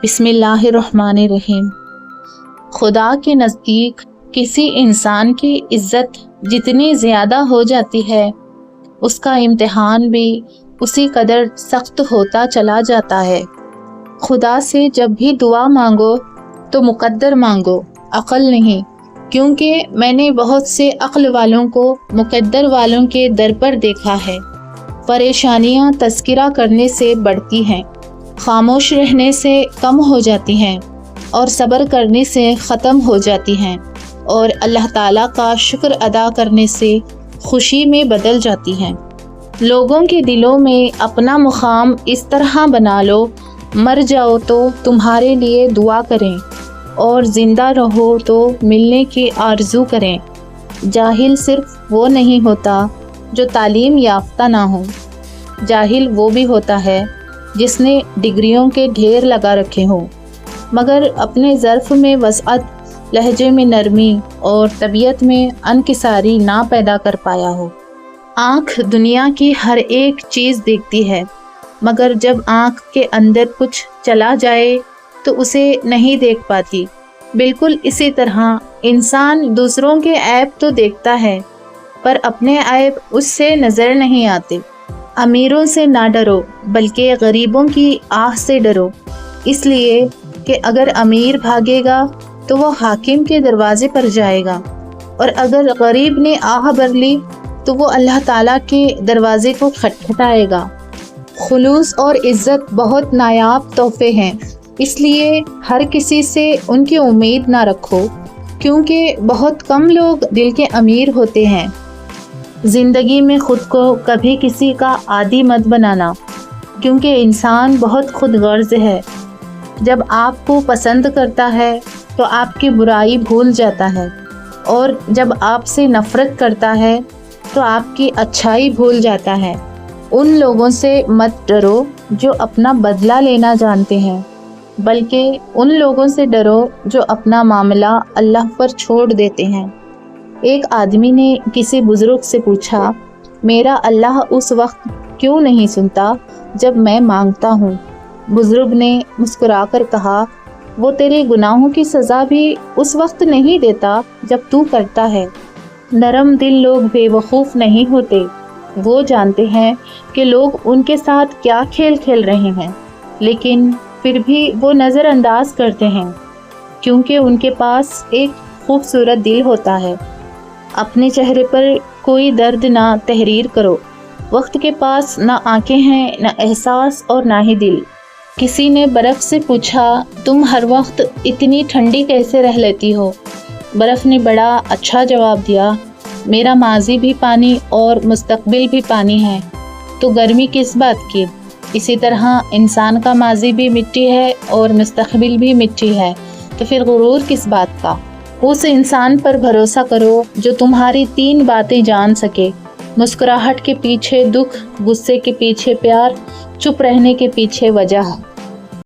बिस्मिल्लाहिर्रहमानिर्रहीम। खुदा के नज़दीक किसी इंसान की इज़्ज़त जितनी ज़्यादा हो जाती है, उसका इम्तिहान भी उसी कदर सख्त होता चला जाता है। खुदा से जब भी दुआ मांगो तो मुक़द्दर मांगो, अक़ल नहीं, क्योंकि मैंने बहुत से अक़ल वालों को मुक़द्दर वालों के दर पर देखा है। परेशानियाँ तज़किरा करने से बढ़ती हैं, खामोश रहने से कम हो जाती हैं और सब्र करने से ख़त्म हो जाती हैं, और अल्लाह ताला का शुक्र अदा करने से खुशी में बदल जाती हैं। लोगों के दिलों में अपना मुकाम इस तरह बना लो, मर जाओ तो तुम्हारे लिए दुआ करें और ज़िंदा रहो तो मिलने की आरज़ू करें। जाहिल सिर्फ़ वो नहीं होता जो तालीम याफ्ता ना हो, जाहिल वो भी होता है जिसने डिग्रियों के ढेर लगा रखे हों मगर अपने ज़र्फ़ में वसअत, लहजे में नरमी और तबीयत में अनकिसारी ना पैदा कर पाया हो। आँख दुनिया की हर एक चीज़ देखती है, मगर जब आँख के अंदर कुछ चला जाए तो उसे नहीं देख पाती। बिल्कुल इसी तरह इंसान दूसरों के ऐब तो देखता है, पर अपने ऐब उससे नज़र नहीं आते। अमीरों से ना डरो, बल्कि गरीबों की आह से डरो, इसलिए कि अगर अमीर भागेगा तो वो हाकिम के दरवाजे पर जाएगा, और अगर गरीब ने आह भर ली तो वो अल्लाह ताला के दरवाजे को खटखटाएगा। खुलूस और इज़्ज़त बहुत नायाब तोहफे हैं, इसलिए हर किसी से उनकी उम्मीद ना रखो, क्योंकि बहुत कम लोग दिल के अमीर होते हैं। ज़िंदगी में ख़ुद को कभी किसी का आदी मत बनाना, क्योंकि इंसान बहुत खुद गर्ज़ है। जब आपको पसंद करता है तो आपकी बुराई भूल जाता है, और जब आपसे नफ़रत करता है तो आपकी अच्छाई भूल जाता है। उन लोगों से मत डरो जो अपना बदला लेना जानते हैं, बल्कि उन लोगों से डरो जो अपना मामला अल्लाह पर छोड़ देते हैं। एक आदमी ने किसी बुज़ुर्ग से पूछा, मेरा अल्लाह उस वक्त क्यों नहीं सुनता जब मैं मांगता हूँ? बुज़ुर्ग ने मुस्कुराकर कहा, वो तेरे गुनाहों की सज़ा भी उस वक्त नहीं देता जब तू करता है। नरम दिल लोग बेवकूफ़ नहीं होते, वो जानते हैं कि लोग उनके साथ क्या खेल खेल रहे हैं, लेकिन फिर भी वो नज़रअंदाज करते हैं, क्योंकि उनके पास एक खूबसूरत दिल होता है। अपने चेहरे पर कोई दर्द ना तहरीर करो, वक्त के पास ना आंखें हैं, ना एहसास और ना ही दिल। किसी ने बर्फ़ से पूछा, तुम हर वक्त इतनी ठंडी कैसे रह लेती हो? बर्फ़ ने बड़ा अच्छा जवाब दिया, मेरा माजी भी पानी और मुस्तकबिल भी पानी है, तो गर्मी किस बात की? इसी तरह इंसान का माजी भी मिट्टी है और मुस्तकबिल भी मिट्टी है, तो फिर गुरूर किस बात का? उस इंसान पर भरोसा करो जो तुम्हारी 3 बातें जान सके, मुस्कुराहट के पीछे दुख, गुस्से के पीछे प्यार, चुप रहने के पीछे वजह।